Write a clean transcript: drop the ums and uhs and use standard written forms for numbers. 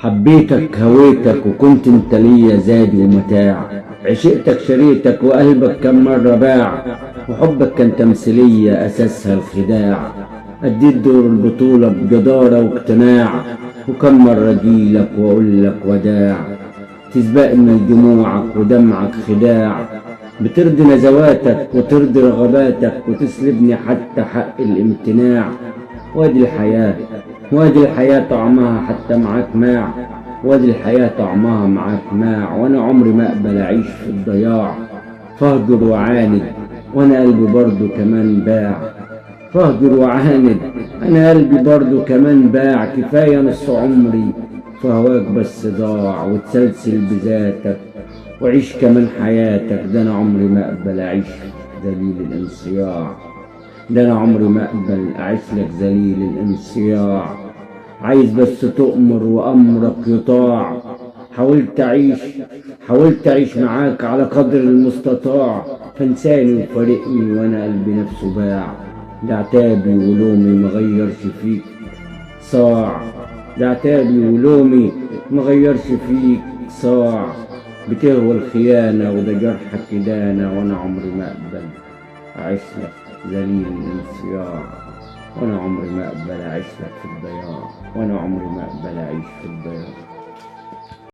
حبيتك هويتك وكنت انت ليا زاد ومتاع، عشقتك شريتك وقلبك كم مرة باع، وحبك كان تمثيلية أساسها الخداع. أديت دور البطولة بجدارة واقتناع، وكم مرة أجيلك وأقول لك وداع. تسبقني دموعك ودمعك خداع، بترضي نزواتك وترضي رغباتك وتسلبني حتى حق الامتناع. وادي الحياة، وادي الحياة طعمها حتى معاك ماع، وادي الحياة طعمها معاك ماع، وانا عمري ما اقبل اعيش في الضياع. فاهجر وعاند وانا قلبي برضو كمان باع، فاهجر وعاند انا قلبي برضو كمان باع. كفاية نص عمري فهواك بس ضاع، وتسلسل بذاتك وعيش كمان حياتك. ده انا عمري ما اقبل اعيش ذليل الانصياع، ده انا عمري ما اقبل اعيش لك ذليل الانصياع. عايز بس تؤمر وامرك يطاع. حاولت اعيش معاك على قدر المستطاع، فانساني وفارقني وانا قلبي نفسه باع. ده عتابي ولومي مغيرش فيك صاع، ده عتابي ولومي مغيرش فيك صاع. بتهوى الخيانة وده جرحك كدانة، وانا عمري ما اقبل اعيش لك ذليل الانصياع، وانا عمري ما اقبل اعيش لك في الضياع، وانا عمري ما اقبل اعيش في الضياع.